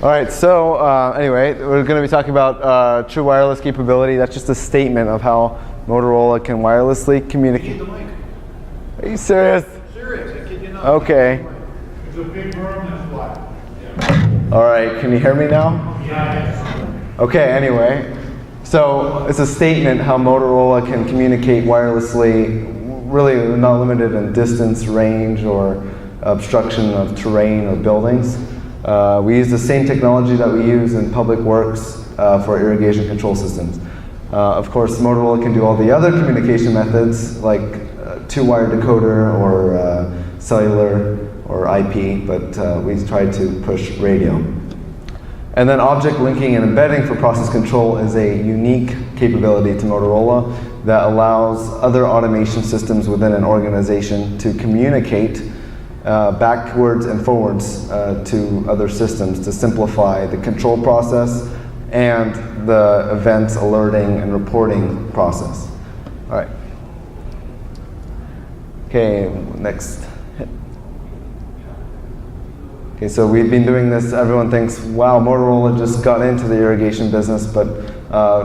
All right, so anyway, we're going to be talking about true wireless capability. That's just a statement of how Motorola can wirelessly communicate. Are you serious? Serious, I kid you not. Okay. It's a big room, that's why. Yeah. All right, can you hear me now? Yeah. Okay, anyway. So it's a statement how Motorola can communicate wirelessly, really not limited in distance, range, or obstruction of terrain or buildings. We use the same technology that we use in public works for irrigation control systems. Of course, Motorola can do all the other communication methods like two-wire decoder or cellular or IP, but we try to push radio. And then object linking and embedding for process control is a unique capability to Motorola that allows other automation systems within an organization to communicate backwards and forwards to other systems to simplify the control process and the events alerting and reporting process. All right. Okay, next. Okay, so we've been doing this. Everyone thinks, wow, Motorola just got into the irrigation business, but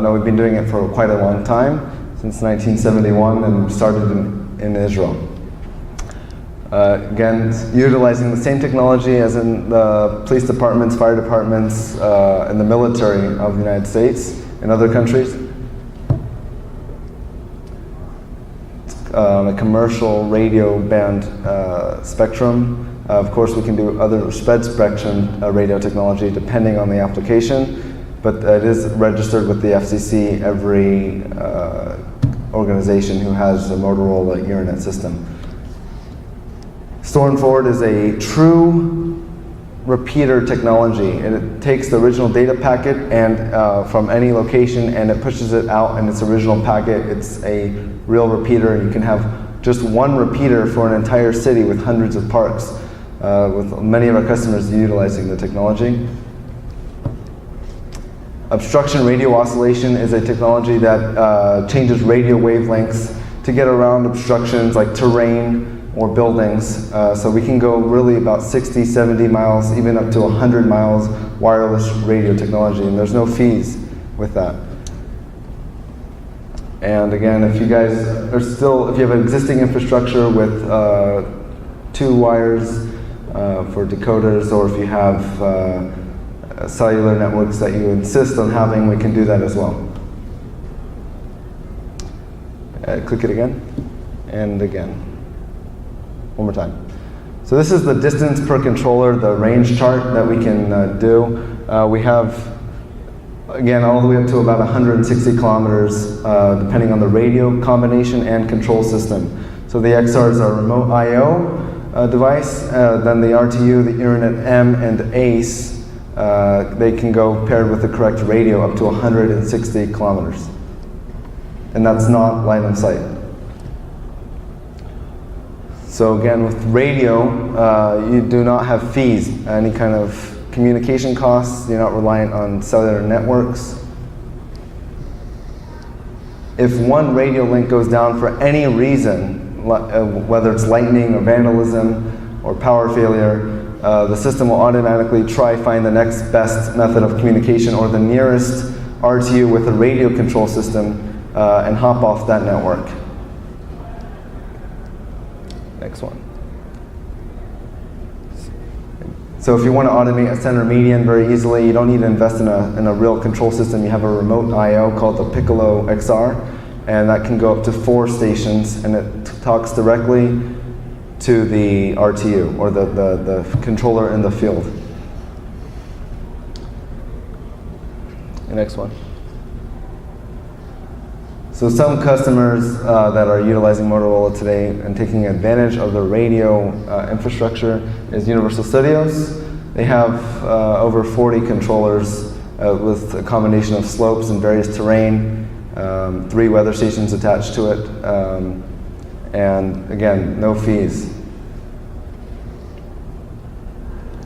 no, we've been doing it for quite a long time, since 1971, and started in Israel. Again, utilizing the same technology as in the police departments, fire departments, and the military of the United States and other countries. A commercial radio band spectrum. Of course, we can do other spread spectrum radio technology depending on the application, but it is registered with the FCC, every organization who has a Motorola Ethernet system. Store and forward is a true repeater technology. It takes the original data packet and from any location and it pushes it out in its original packet. It's a real repeater. You can have just one repeater for an entire city with hundreds of parks, with many of our customers utilizing the technology. Obstruction radio oscillation is a technology that changes radio wavelengths to get around obstructions like terrain or buildings. So we can go really about 60, 70 miles, even up to 100 miles wireless radio technology, and there's no fees with that. And again, if you guys are still, if you have an existing infrastructure with 2 wires for decoders, or if you have cellular networks that you insist on having, we can do that as well. Click it again, and again. One more time. So this is the distance per controller, the range chart that we can do. We have, again, all the way up to about 160 kilometers, depending on the radio combination and control system. So the XR is our remote I/O device. Then the RTU, the Ethernet M, and the ACE, they can go paired with the correct radio up to 160 kilometers. And that's not line of sight. So again, with radio, you do not have fees, any kind of communication costs. You're not reliant on cellular networks. If one radio link goes down for any reason, whether it's lightning or vandalism or power failure, the system will automatically try find the next best method of communication or the nearest RTU with a radio control system and hop off that network. Next one. So if you want to automate a center median very easily, you don't need to invest in a real control system. You have a remote I/O called the Piccolo XR, and that can go up to 4 stations, and it talks directly to the RTU, or the controller in the field. The next one. So some customers that are utilizing Motorola today and taking advantage of the radio infrastructure is Universal Studios. They have over 40 controllers with a combination of slopes and various terrain, 3 weather stations attached to it, and again, no fees.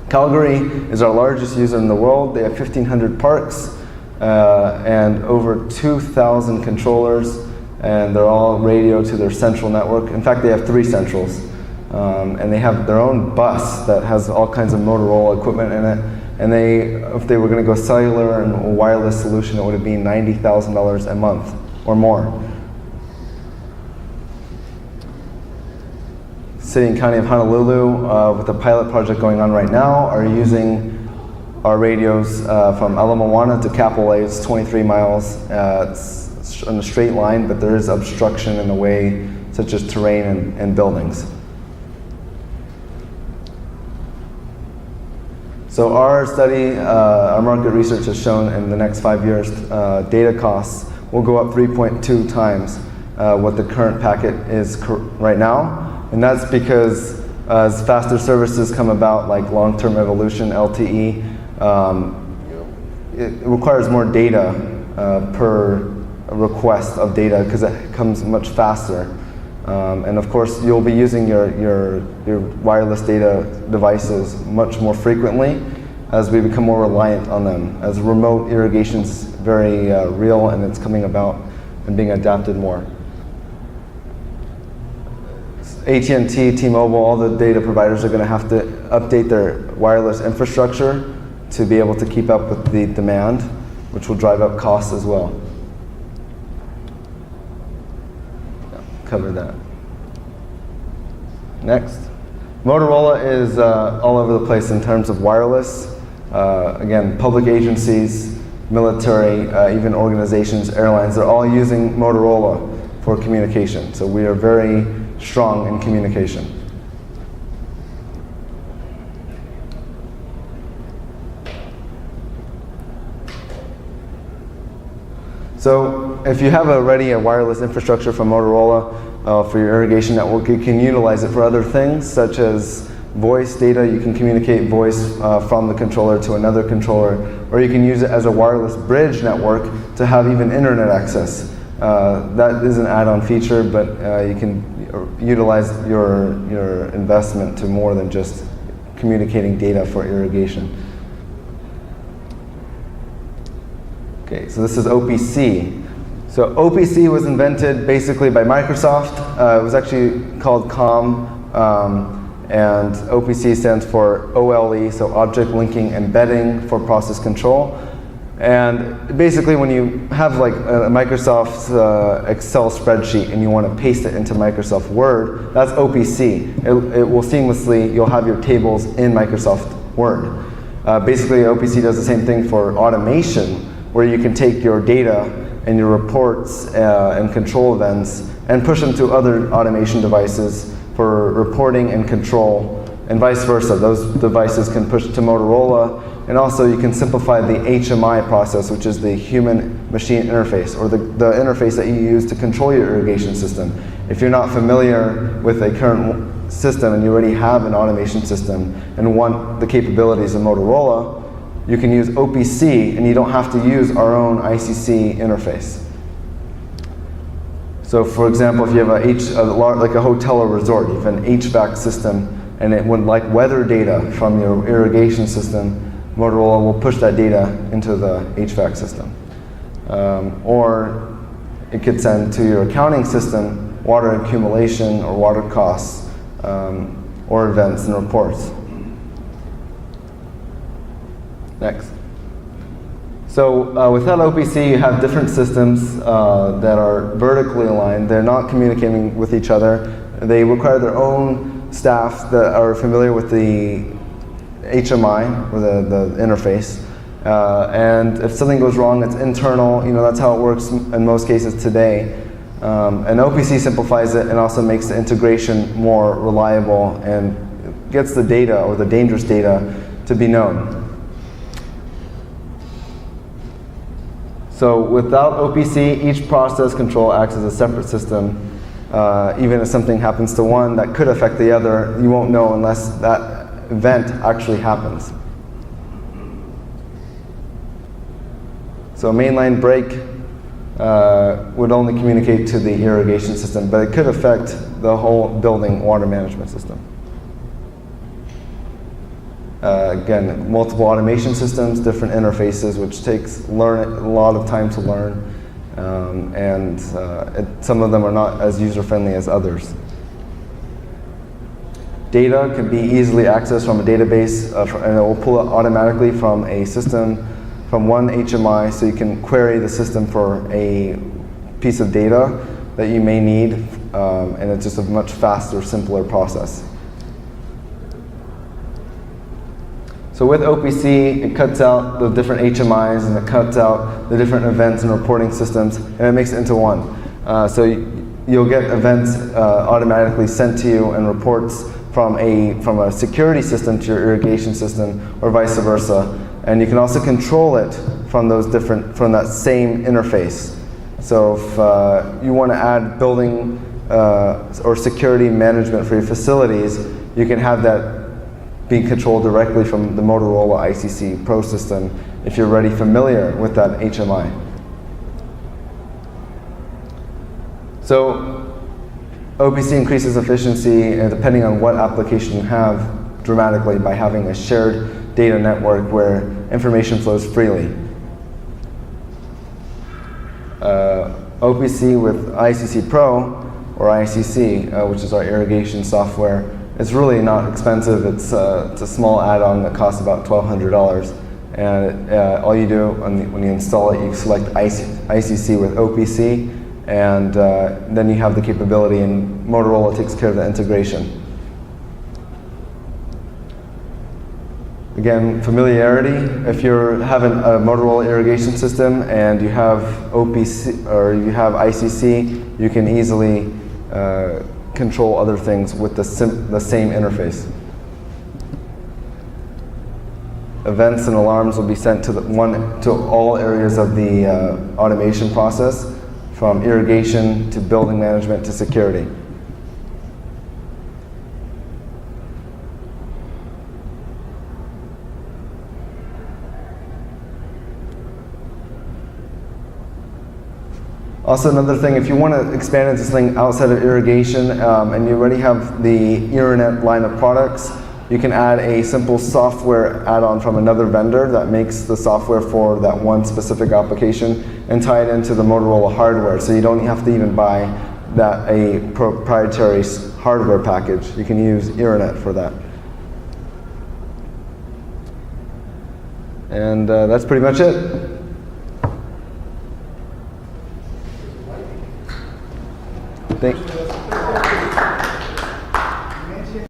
Calgary is our largest user in the world. They have 1,500 parks. And over 2,000 controllers, and they're all radio to their central network. In fact, they have 3 centrals, and they have their own bus that has all kinds of Motorola equipment in it, And if they were going to go cellular and a wireless solution, it would have been $90,000 a month or more. City and County of Honolulu, with a pilot project going on right now, are using our radios from Ala Moana to Kapolei. It's 23 miles. It's in a straight line, but there is obstruction in the way, such as terrain and buildings. So our study, our market research has shown in the next 5 years, data costs will go up 3.2 times what the current packet is right now. And that's because as faster services come about, like long-term evolution, LTE, it requires more data per request of data because it comes much faster. And of course, you'll be using your wireless data devices much more frequently as we become more reliant on them. As remote irrigation is very real and it's coming about and being adapted more. AT&T, T-Mobile, all the data providers are going to have to update their wireless infrastructure to be able to keep up with the demand, which will drive up costs as well. Cover that. Next. Motorola is all over the place in terms of wireless. Again, public agencies, military, even organizations, airlines, they're all using Motorola for communication. So we are very strong in communication. So if you have already a wireless infrastructure from Motorola for your irrigation network, you can utilize it for other things such as voice data. You can communicate voice from the controller to another controller, or you can use it as a wireless bridge network to have even internet access. That is an add-on feature, but you can utilize your investment to more than just communicating data for irrigation. Okay, so this is OPC. So OPC was invented basically by Microsoft. It was actually called COM, and OPC stands for OLE, so Object Linking and Embedding for process control. And basically when you have like a Microsoft Excel spreadsheet and you want to paste it into Microsoft Word, that's OPC. It will seamlessly, you'll have your tables in Microsoft Word. Basically OPC does the same thing for automation, where you can take your data and your reports and control events and push them to other automation devices for reporting and control, and vice versa. Those devices can push to Motorola. And also you can simplify the HMI process, which is the human-machine interface, or the interface that you use to control your irrigation system. If you're not familiar with a current system and you already have an automation system and want the capabilities of Motorola, you can use OPC and you don't have to use our own ICC interface. So for example, if you have like a hotel or resort, you have an HVAC system and it would like weather data from your irrigation system, Motorola will push that data into the HVAC system. Or it could send to your accounting system water accumulation or water costs or events and reports. Next. So without OPC, you have different systems that are vertically aligned. They're not communicating with each other. They require their own staff that are familiar with the HMI, or the interface. And if something goes wrong, it's internal. That's how it works in most cases today. And OPC simplifies it and also makes the integration more reliable and gets the data, or the dangerous data, to be known. So without OPC, each process control acts as a separate system. Even if something happens to one that could affect the other, you won't know unless that event actually happens. So a mainline break would only communicate to the irrigation system, but it could affect the whole building water management system. Again, multiple automation systems, different interfaces, which takes a lot of time to learn, and some of them are not as user-friendly as others. data can be easily accessed from a database, and it will pull it automatically from a system, from one HMI, so you can query the system for a piece of data that you may need, and it's just a much faster, simpler process. So with OPC, it cuts out the different HMIs, and it cuts out the different events and reporting systems, and it makes it into one. So you'll get events automatically sent to you, and reports from a security system to your irrigation system, or vice versa. And you can also control it from that same interface. So if you want to add building or security management for your facilities, you can have that being controlled directly from the Motorola ICC Pro system if you're already familiar with that HMI. So OPC increases efficiency, depending on what application you have, dramatically by having a shared data network where information flows freely. OPC with ICC Pro, or ICC, which is our irrigation software, it's really not expensive. It's a small add-on that costs about $1,200. And all you do when you install it, you select ICC with OPC, and then you have the capability, and Motorola takes care of the integration. Again, familiarity. If you're having a Motorola irrigation system and you have OPC or you have ICC, you can easily control other things with the same interface. Events and alarms will be sent to all areas of the automation process, from irrigation to building management to security. Also, another thing, if you want to expand into something outside of irrigation, and you already have the IRRAnet line of products, you can add a simple software add-on from another vendor that makes the software for that one specific application and tie it into the Motorola hardware, so you don't have to even buy a proprietary hardware package. You can use IRRAnet for that. And that's pretty much it. Thank